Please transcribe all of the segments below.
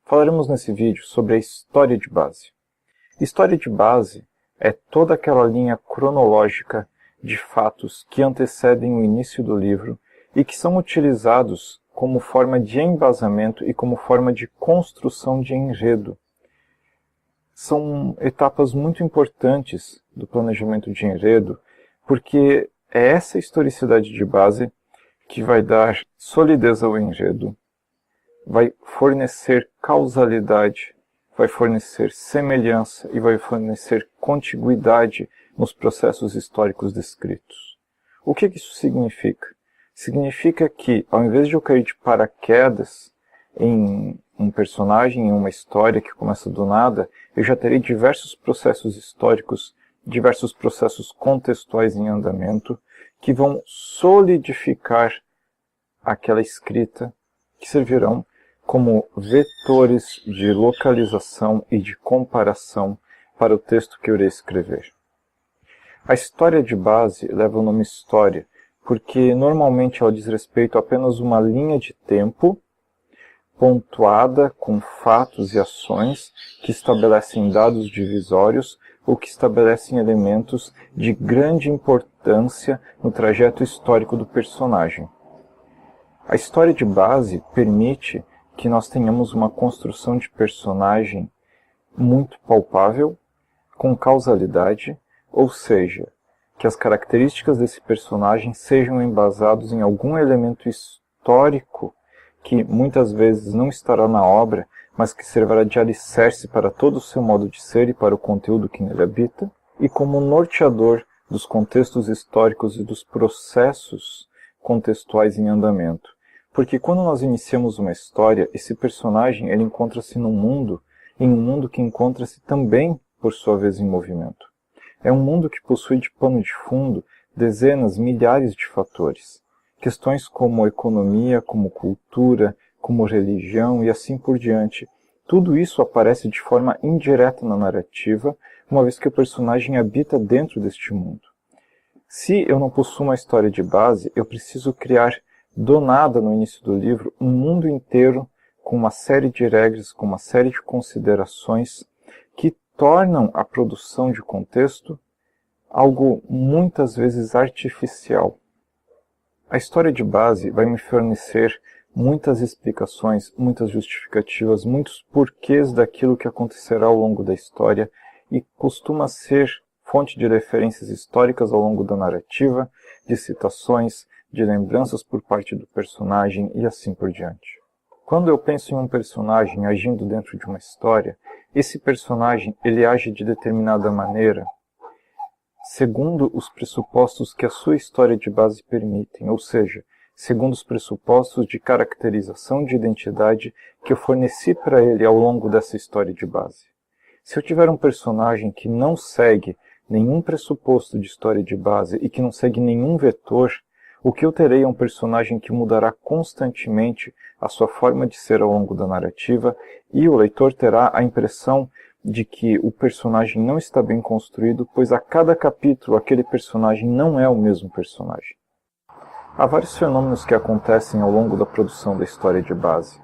Falaremos nesse vídeo sobre a história de base. História de base é toda aquela linha cronológica de fatos que antecedem o início do livro e que são utilizados como forma de embasamento e como forma de construção de enredo. São etapas muito importantes do planejamento de enredo, porque é essa historicidade de base que vai dar solidez ao enredo, vai fornecer causalidade, vai fornecer semelhança e vai fornecer contiguidade nos processos históricos descritos. O que isso significa? Significa que, ao invés de eu cair de paraquedas em um personagem, em uma história que começa do nada, eu já terei diversos processos históricos, diversos processos contextuais em andamento, que vão solidificar aquela escrita, que servirão como vetores de localização e de comparação para o texto que eu irei escrever. A história de base leva o nome história, porque normalmente ela diz respeito a apenas uma linha de tempo pontuada com fatos e ações que estabelecem dados divisórios ou que estabelecem elementos de grande importância no trajeto histórico do personagem. A história de base permite que nós tenhamos uma construção de personagem muito palpável, com causalidade, ou seja, que as características desse personagem sejam embasados em algum elemento histórico que muitas vezes não estará na obra, mas que servirá de alicerce para todo o seu modo de ser e para o conteúdo que nele habita, e como norteador dos contextos históricos e dos processos contextuais em andamento. Porque quando nós iniciamos uma história, esse personagem ele encontra-se num mundo, em um mundo que encontra-se também, por sua vez, em movimento. É um mundo que possui de pano de fundo dezenas, milhares de fatores. Questões como economia, como cultura, como religião e assim por diante. Tudo isso aparece de forma indireta na narrativa, uma vez que o personagem habita dentro deste mundo. Se eu não possuo uma história de base, eu preciso criar do nada no início do livro um mundo inteiro com uma série de regras, com uma série de considerações que tornam a produção de contexto algo muitas vezes artificial. A história de base vai me fornecer muitas explicações, muitas justificativas, muitos porquês daquilo que acontecerá ao longo da história e costuma ser fonte de referências históricas ao longo da narrativa, de citações, de lembranças por parte do personagem e assim por diante. Quando eu penso em um personagem agindo dentro de uma história, esse personagem ele age de determinada maneira segundo os pressupostos que a sua história de base permitem, ou seja, segundo os pressupostos de caracterização de identidade que eu forneci para ele ao longo dessa história de base. Se eu tiver um personagem que não segue nenhum pressuposto de história de base e que não segue nenhum vetor, o que eu terei é um personagem que mudará constantemente a sua forma de ser ao longo da narrativa e o leitor terá a impressão de que o personagem não está bem construído, pois a cada capítulo aquele personagem não é o mesmo personagem. Há vários fenômenos que acontecem ao longo da produção da história de base.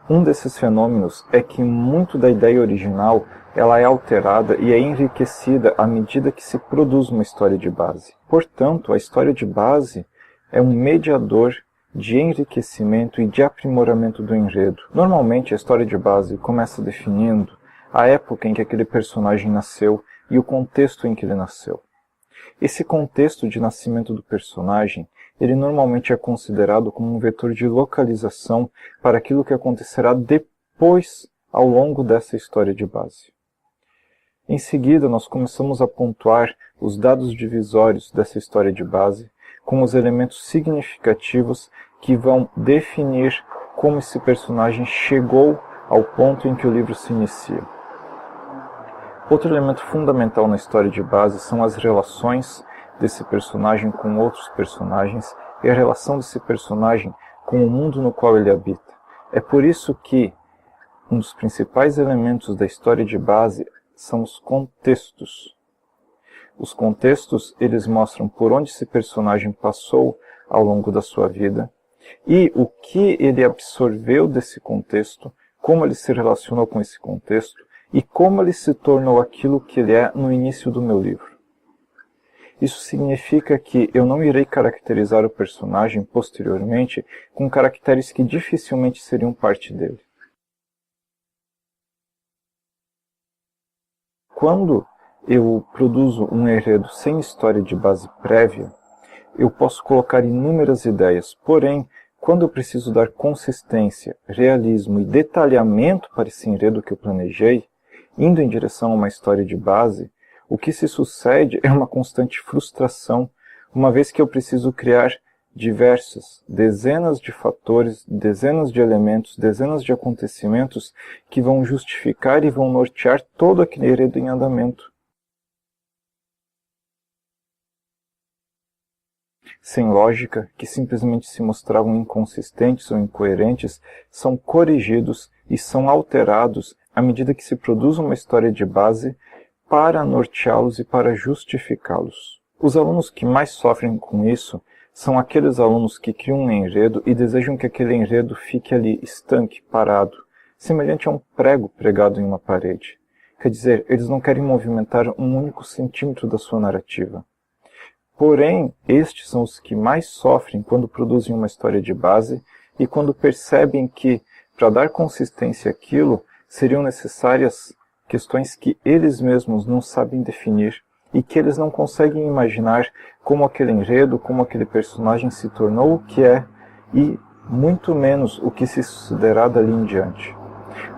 Um desses fenômenos é que muito da ideia original ela é alterada e é enriquecida à medida que se produz uma história de base. Portanto, a história de base é um mediador de enriquecimento e de aprimoramento do enredo. Normalmente, a história de base começa definindo a época em que aquele personagem nasceu e o contexto em que ele nasceu. Esse contexto de nascimento do personagem, ele normalmente é considerado como um vetor de localização para aquilo que acontecerá depois ao longo dessa história de base. Em seguida, nós começamos a pontuar os dados divisórios dessa história de base com os elementos significativos que vão definir como esse personagem chegou ao ponto em que o livro se inicia. Outro elemento fundamental na história de base são as relações desse personagem com outros personagens e a relação desse personagem com o mundo no qual ele habita. É por isso que um dos principais elementos da história de base são os contextos. Os contextos, eles mostram por onde esse personagem passou ao longo da sua vida e o que ele absorveu desse contexto como ele se relacionou com esse contexto e como ele se tornou aquilo que ele é no início do meu livro. Isso significa que eu não irei caracterizar o personagem posteriormente com caracteres que dificilmente seriam parte dele. Quando eu produzo um enredo sem história de base prévia, eu posso colocar inúmeras ideias, porém, quando eu preciso dar consistência, realismo e detalhamento para esse enredo que eu planejei, indo em direção a uma história de base, o que se sucede é uma constante frustração, uma vez que eu preciso criar dezenas de fatores, dezenas de elementos, dezenas de acontecimentos que vão justificar e vão nortear todo aquele enredo em andamento. Sem lógica, que simplesmente se mostravam inconsistentes ou incoerentes, são corrigidos e são alterados à medida que se produz uma história de base para norteá-los e para justificá-los. Os alunos que mais sofrem com isso são aqueles alunos que criam um enredo e desejam que aquele enredo fique ali estanque, parado, semelhante a um prego pregado em uma parede. Quer dizer, eles não querem movimentar um único centímetro da sua narrativa. Porém, estes são os que mais sofrem quando produzem uma história de base e quando percebem que, para dar consistência àquilo, seriam necessárias questões que eles mesmos não sabem definir e que eles não conseguem imaginar como aquele enredo, como aquele personagem se tornou o que é e muito menos o que se sucederá dali em diante.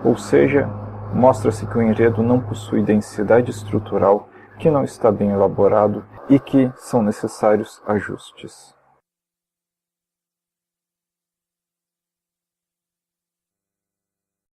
Ou seja, mostra-se que o enredo não possui densidade estrutural, que não está bem elaborado e que são necessários ajustes.